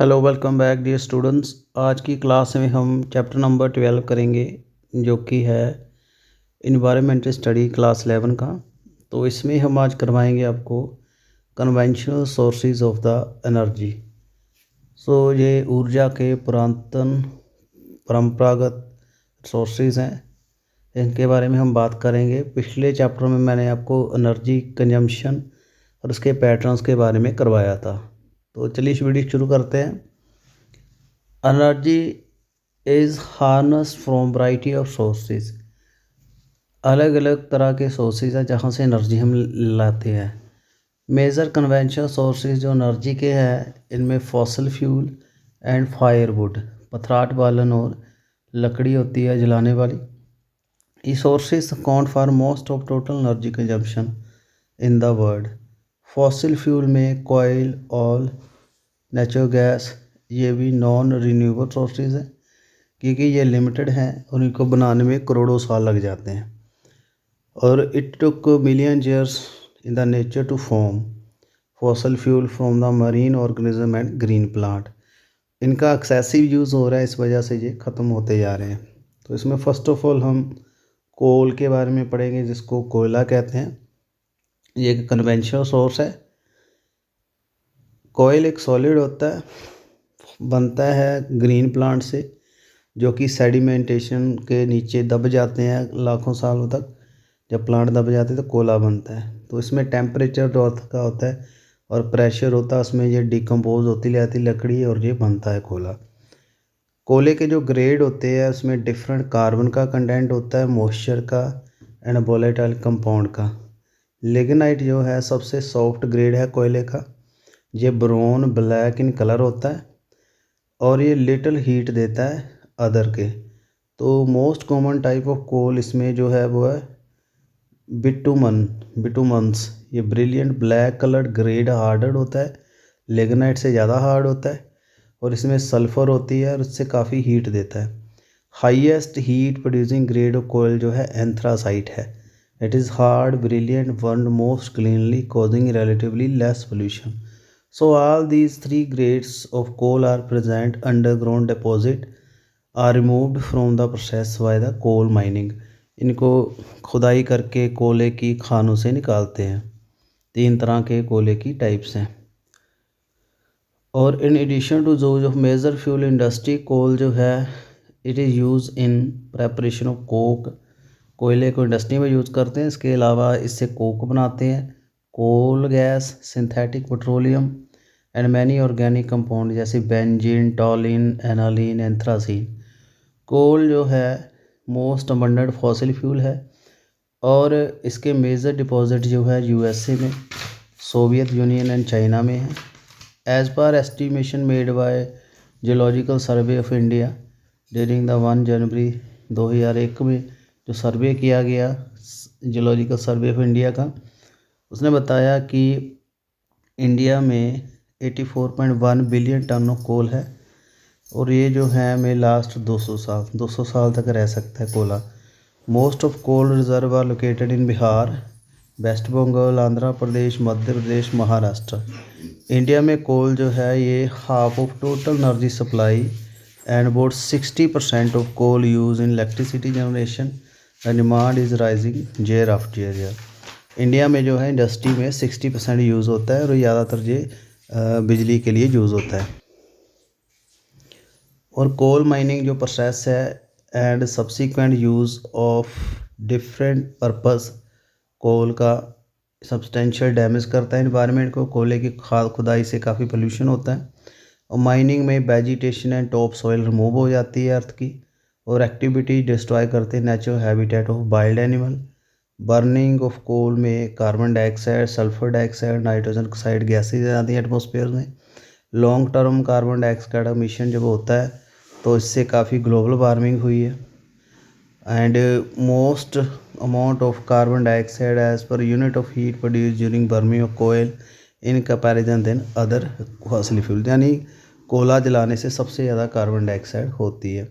Hello welcome back dear students. आज की class में हम चैप्टर नंबर 12 करेंगे जो कि है इन्वायरमेंटल स्टडी क्लास 11 का। तो इसमें हम आज करवाएंगे आपको conventional sources of the energy. ये ऊर्जा के पुरातन परंपरागत सोर्सेज हैं, इनके बारे में हम बात करेंगे। पिछले चैप्टर में मैंने आपको एनर्जी कंजम्पशन और उसके पैटर्न्स के बारे में करवाया था। तो चलिए इस वीडियो शुरू करते हैं। Energy is harness from variety of sources. अलग अलग तरह के सोर्सेज हैं जहाँ से एनर्जी हम लाते हैं। मेजर कन्वेंशनल सोर्सेज जो एनर्जी के हैं इनमें फॉसिल फ्यूल एंड फायरवुड, पथराट बालन और लकड़ी होती है जलाने वाली। ये sources account for most of total energy consumption in the world. Fossil fuel में कोयल, ऑयल, नेचुरल गैस, ये भी नॉन रिन्यूएबल सोर्सेज हैं क्योंकि ये लिमिटेड हैं और इनको बनाने में करोड़ों साल लग जाते हैं। और it took million years in the nature to form fossil fuel from the marine organism and green plant. इनका एक्सेसिव यूज़ हो रहा है, इस वजह से ये ख़त्म होते जा रहे हैं। तो इसमें फ़र्स्ट ऑफ ऑल हम कोल के बारे में पढ़ेंगे, जिसको कोयला कहते हैं। ये एक कन्वेंशनल सोर्स है। कोयल एक सॉलिड होता है, बनता है ग्रीन प्लांट से, जो कि सेडिमेंटेशन के नीचे दब जाते हैं लाखों सालों तक। जब प्लांट दब जाते हैं तो कोयला बनता है। तो इसमें टेम्परेचर का होता है और प्रेशर होता है, उसमें ये डिकम्पोज होती जाती लकड़ी और ये बनता है कोयला। कोयले के जो ग्रेड होते हैं उसमें डिफरेंट कार्बन का कंटेंट होता है, मॉइस्चर का एंड वोलेटाइल कंपाउंड का। लिग्नाइट जो है सबसे सॉफ्ट ग्रेड है कोयले का। ये ब्राउन ब्लैक इन कलर होता है और ये लिटिल हीट देता है अदर के। तो most common type of coal इसमें जो है वो है बिटुमन्स। ये brilliant black coloured grade harder होता है, लिग्नाइट से ज़्यादा हार्ड होता है और इसमें सल्फ़र होती है और इससे काफ़ी हीट देता है। Highest heat producing grade of कोयल जो है एंथ्रासाइट है। It is hard, brilliant, burn most cleanly, causing relatively less pollution. So all these three grades of coal are present underground deposit are removed from the process by the coal mining। इनको खुदाई करके कोयले की खानों से निकालते हैं। 3 तरह के कोयले की टाइप्स हैं। और इन एडिशन टू जो मेजर फ्यूल इंडस्ट्री, कोल जो है it is use in preparation of Coke. कोयले को इंडस्ट्री में यूज़ करते हैं। इसके अलावा इससे कोक बनाते हैं, coal gas, synthetic petroleum and many organic compound जैसे benzene, toluene, aniline, anthracene. Coal जो है मोस्ट अबंडेंट फॉसिल फ्यूल है और इसके मेजर डिपॉजिट जो है यूएसए में, सोवियत यूनियन एंड चाइना में है। As per estimation made by geological survey of India during the 1 January 2001 में जो सर्वे किया गया जियोलॉजिकल सर्वे ऑफ इंडिया का, उसने बताया कि इंडिया में 84.1 बिलियन टन ऑफ कोल है और ये जो है हमें लास्ट 200 साल तक रह सकता है कोयला। Most of coal reserve are located in Bihar, West Bengal, Andhra Pradesh, Madhya Pradesh, Maharashtra. India में कोल जो है ये half of total energy supply and about 60% of coal use in electricity generation and demand is rising year after year. India में जो है इंडस्ट्री में 60% use होता है और ज़्यादातर ये बिजली के लिए यूज़ होता है। और कोल माइनिंग जो प्रोसेस है and subsequent use of different purpose coal का सब्सटेंशियल डैमेज करता है एनवायरनमेंट को। कोयले की खुदाई से काफ़ी पोल्यूशन होता है और माइनिंग में vegetation and top soil remove हो जाती है अर्थ की, और एक्टिविटी डिस्ट्रॉय करते हैं natural habitat of wild animal. Burning of coal में carbon dioxide, sulphur dioxide, nitrogen oxide gases आती हैं एटमॉस्फेयर में। Long term carbon dioxide emission जब होता है तो इससे काफ़ी ग्लोबल वार्मिंग हुई है। And most amount of carbon dioxide as per unit of heat produce during burning of कोयल in comparison than other fossil fuel. यानी कोयला जलाने से सबसे ज़्यादा कार्बन डाइऑक्साइड होती है।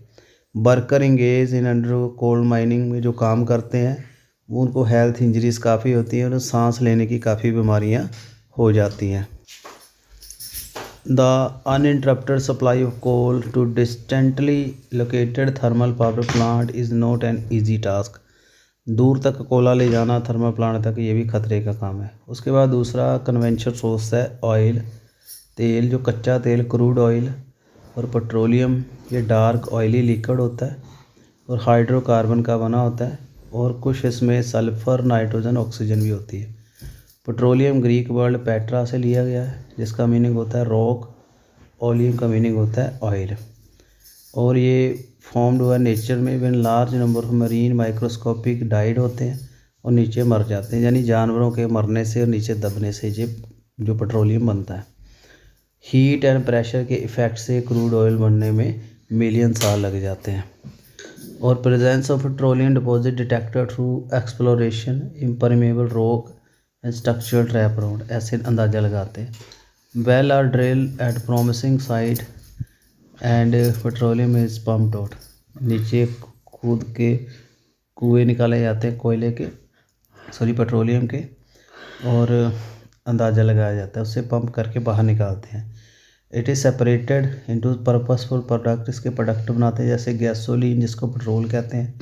Worker engage in under coal mining में जो काम करते हैं उनको हेल्थ इंजरीज़ काफ़ी होती हैं और सांस लेने की काफ़ी बीमारियां हो जाती हैं। The uninterrupted supply of coal to distantly located thermal power plant is not an easy task. दूर तक कोयला ले जाना थर्मल प्लांट तक ये भी खतरे का काम है। उसके बाद दूसरा कन्वेंशनल सोर्स है ऑयल, तेल, जो कच्चा तेल क्रूड ऑयल और पेट्रोलियम, ये डार्क ऑयली लिक्विड होता है और हाइड्रोकार्बन का बना होता है और कुछ इसमें सल्फ़र, नाइट्रोजन, ऑक्सीजन भी होती है। पेट्रोलियम ग्रीक वर्ड पेट्रा से लिया गया है जिसका मीनिंग होता है रॉक, ओलियम का मीनिंग होता है ऑयल, और ये फॉर्म्ड हुआ नेचर में when large number of marine microscopic died होते हैं और नीचे मर जाते हैं, यानी जानवरों के मरने से और नीचे दबने से ये जो पेट्रोलियम बनता है। हीट एंड प्रेशर के इफ़ेक्ट से क्रूड ऑयल बनने में मिलियन साल लग जाते हैं। और presence of petroleum deposit detected through exploration, impermeable rock and structural trap around, ऐसे अंदाज़ा लगाते हैं। Well are drill at promising site and petroleum is pumped out, नीचे कूद के कुएँ निकाले जाते हैं कोयले के, पेट्रोलियम के, और अंदाज़ा लगाया जाता है, उससे पंप करके बाहर निकालते हैं। It is separated into purposeful product, इसके प्रोडक्ट बनाते हैं जैसे गैसोलीन जिसको पेट्रोल कहते हैं,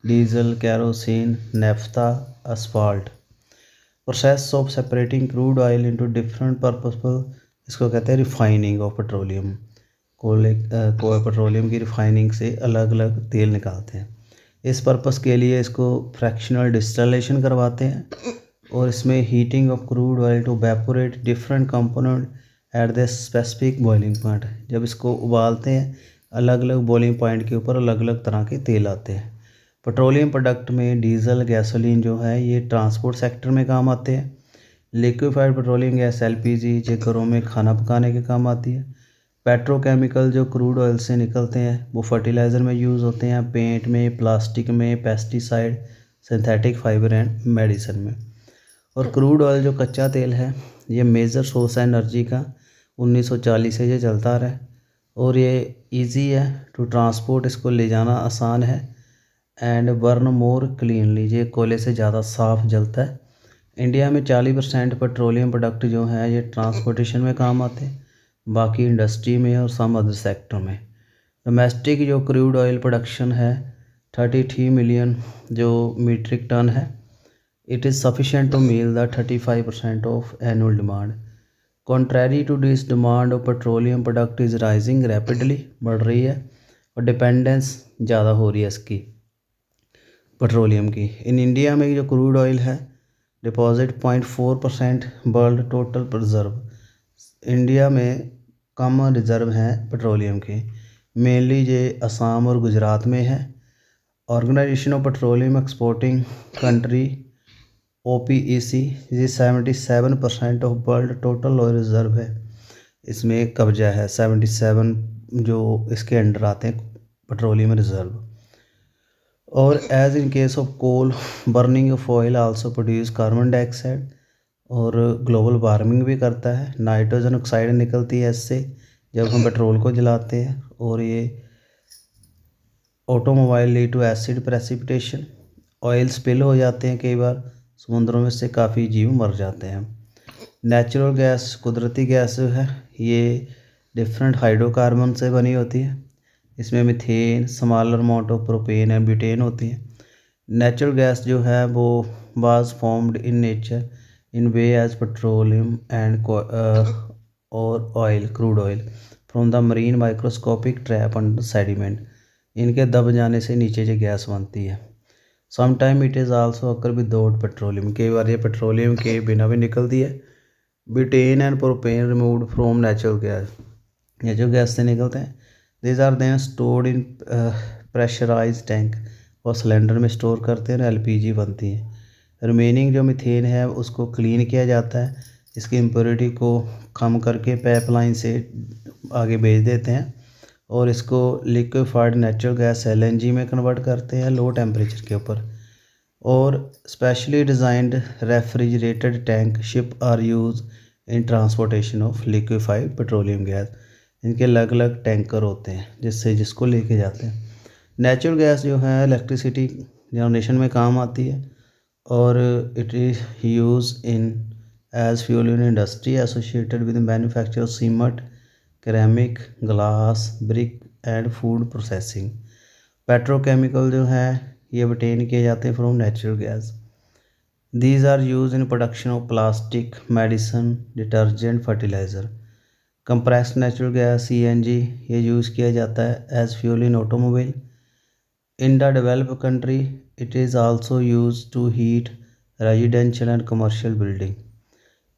diesel, kerosene, naphtha, asphalt. Process of separating crude oil into different purposeful, इसको कहते हैं रिफाइनिंग ऑफ पेट्रोलियम। पेट्रोलियम की रिफाइनिंग से अलग अलग तेल निकालते हैं। इस पर्पस के लिए इसको फ्रैक्शनल डिस्टिलेशन करवाते हैं और इसमें heating of crude oil to vaporate different component at the specific boiling point, जब इसको उबालते हैं अलग अलग बॉइलिंग पॉइंट के ऊपर अलग अलग तरह के तेल आते हैं। पेट्रोलियम प्रोडक्ट में डीजल, गैसोलीन जो है ये ट्रांसपोर्ट सेक्टर में काम आते हैं। लिक्विफाइड पेट्रोलियम गैस LPG ये घरों में खाना पकाने के काम आती है। पेट्रोकेमिकल जो क्रूड ऑयल से निकलते हैं वो फर्टिलाइज़र में यूज़ होते हैं, पेंट में, प्लास्टिक में, pesticide, synthetic fibre and medicine में। और क्रूड ऑयल जो कच्चा तेल है ये मेजर सोर्स है एनर्जी का, 1940 से ये चलता रहा है और ये इजी है टू ट्रांसपोर्ट, इसको ले जाना आसान है। एंड बर्न मोर क्लीनली, ये कोयले से ज़्यादा साफ़ जलता है। इंडिया में 40% पेट्रोलियम प्रोडक्ट जो हैं ये ट्रांसपोर्टेशन में काम आते हैं, बाकी इंडस्ट्री में और सम अदर सेक्टर में। डोमेस्टिक जो क्रूड ऑयल प्रोडक्शन है 33 मिलियन जो मीट्रिक टन है। It is sufficient to meet the 35% of annual demand. Contrary to this demand of petroleum product is rising rapidly, बढ़ रही है और डिपेंडेंस ज़्यादा हो रही है इसकी पेट्रोलियम की। इन इंडिया में जो क्रूड ऑयल है deposit 0.4% world total reserve, India में कम रिज़र्व हैं पेट्रोलियम के, मेनली ये असम और गुजरात में है। Organization of petroleum exporting country OPEC ये 77% of world total oil reserve है, इसमें कब्जा है 77 जो इसके अंडर आते हैं पेट्रोलियम रिज़र्व। और as in case of coal, burning of oil also produce carbon dioxide और ग्लोबल वार्मिंग भी करता है। नाइट्रोजन ऑक्साइड निकलती है इससे जब हम पेट्रोल को जलाते हैं, और ये automobile lead to acid precipitation, oil spill हो जाते हैं कई बार समुद्रों में, से काफ़ी जीव मर जाते हैं। नेचुरल गैस, कुदरती गैस जो है ये डिफरेंट हाइड्रोकार्बन से बनी होती है, इसमें methane, smaller amount of propane and butane होती है। नेचुरल गैस जो है वो was formed in nature in way as petroleum and और oil, crude oil from the marine microscopic trap under sediment, इनके दब जाने से नीचे जो गैस बनती है। Sometime it is also occur without petroleum, कई बार ये पेट्रोलियम के बिना भी निकलती है। Butane and propane removed from natural gas, ये जो गैस से निकलते हैं this are then stored in pressurise tank, और सिलेंडर में स्टोर करते हैं, LPG बनती है। रिमेनिंग जो मीथेन है उसको क्लीन किया जाता है, इसकी इम्प्योरिटी को कम करके पाइपलाइन से आगे भेज देते हैं और इसको लिक्विफाइड नेचुरल गैस LNG में कन्वर्ट करते हैं लो टेम्परेचर के ऊपर। और specially designed refrigerated tank ship are use in transportation of liquefied petroleum gas, इनके अलग अलग टैंकर होते हैं जिसको लेके जाते हैं। नेचुरल गैस जो है इलेक्ट्रिसिटी जनरेशन में काम आती है और it is use in as fuel in industry associated with manufacture of cement ceramic, glass, brick and food processing. Petrochemical जो है ये obtain किए जाते हैं from natural gas. These are used in production of plastic, medicine, detergent, fertilizer. Compressed natural gas CNG ये use किया जाता है as fuel in automobile. In the developed country, it is also used to heat residential and commercial building.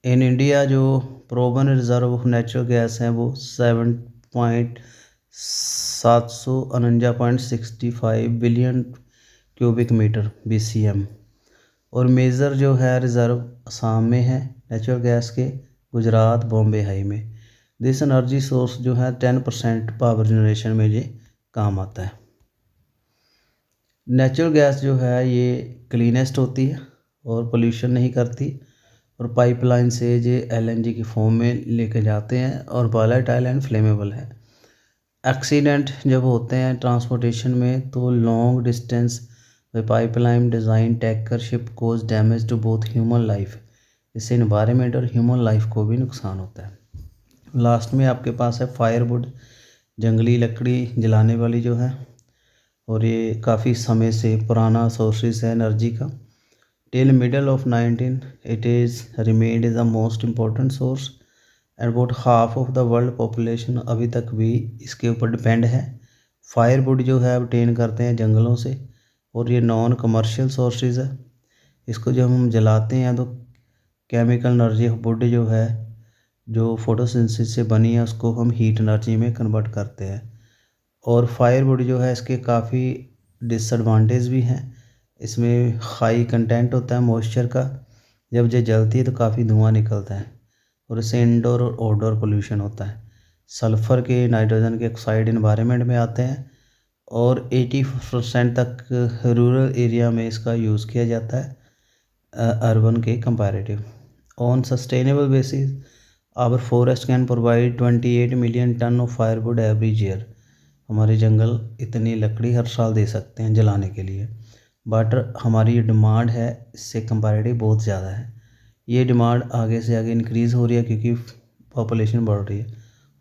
In India जो proven reserve of natural gas है वो 7.65 billion cubic metre BCM। और major जो है reserve Assam में है natural gas के, Gujarat, Bombay high में। दिस एनर्जी सोर्स जो है 10% पावर जनरेशन में ये काम आता है। नेचुरल गैस जो है ये क्लीनेस्ट होती है और पोल्यूशन नहीं करती, और पाइपलाइन से ये LNG की फॉर्म में लेके जाते हैं और वॉलेटाइल एंड फ्लेमेबल है। एक्सीडेंट जब होते हैं ट्रांसपोर्टेशन में तो long distance pipeline design tanker ship cause damage to both human life, इससे इन्वायरमेंट और ह्यूमन लाइफ को भी नुकसान होता है। लास्ट में आपके पास है फायरवुड, जंगली लकड़ी जलाने वाली जो है, और ये काफ़ी समय से पुराना सोर्सेज है एनर्जी का। Till middle of 19 it is remained is the most important source and about half of the world population अभी तक भी इसके ऊपर डिपेंड है। फायरवुड जो है ऑब्टेन करते हैं जंगलों से, और ये नॉन कमर्शियल सोर्सेज है। इसको जब हम जलाते हैं तो केमिकल एनर्जी ऑफ वुड जो है जो फोटोसिंथेसिस से बनी है उसको हम हीट एनर्जी में कन्वर्ट करते हैं। और फायरवुड जो है इसके काफ़ी डिसएडवांटेज भी हैं। इसमें हाई कंटेंट होता है मॉइस्चर का, जब ये जलती है तो काफ़ी धुआं निकलता है, और इससे इंडोर और आउटडोर पोल्यूशन होता है। सल्फ़र के, नाइट्रोजन के ऑक्साइड इन्वायरमेंट में आते हैं, और 80% तक रूरल एरिया में इसका यूज़ किया जाता है अर्बन के comparative. On sustainable basis our forest can provide 28 million ton of firewood every year. हमारे जंगल इतनी लकड़ी हर साल दे सकते हैं जलाने के लिए, बट हमारी ये डिमांड है इससे कंपैरेटिव बहुत ज़्यादा है। ये डिमांड आगे से आगे इंक्रीज़ हो रही है क्योंकि पॉपुलेशन बढ़ रही है।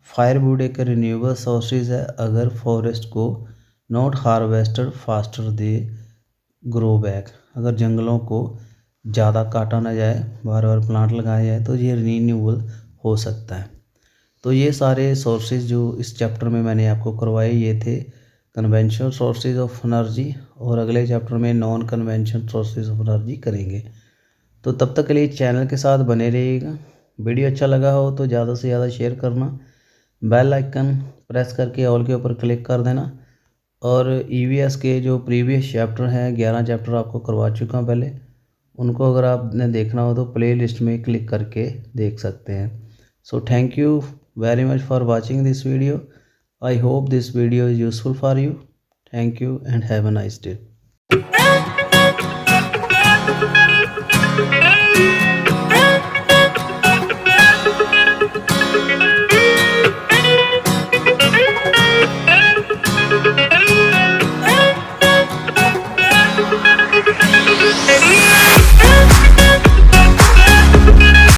फायरवुड एक रिन्यूएबल सोर्सेज है। अगर फॉरेस्ट को not harvested faster they grow back, अगर जंगलों को ज़्यादा काटा ना जाए, बार बार प्लांट लगाया जाए तो ये रिन्यूएबल हो सकता है। तो ये सारे सोर्सेज जो इस चैप्टर में मैंने आपको करवाए ये थे कन्वेंशनल सोर्सेज ऑफ एनर्जी, और अगले चैप्टर में non conventional sources of energy करेंगे। तो तब तक के लिए चैनल के साथ बने रहिएगा। वीडियो अच्छा लगा हो तो ज़्यादा से ज़्यादा शेयर करना, बेल आइकन प्रेस करके ऑल के ऊपर क्लिक कर देना, और EVS के जो प्रीवियस चैप्टर हैं 11 चैप्टर आपको करवा चुका हूँ पहले, उनको अगर आपने देखना हो तो प्लेलिस्ट में क्लिक करके देख सकते हैं। So thank you very much for watching this video. I hope this video is useful for you. Thank you and have a nice day.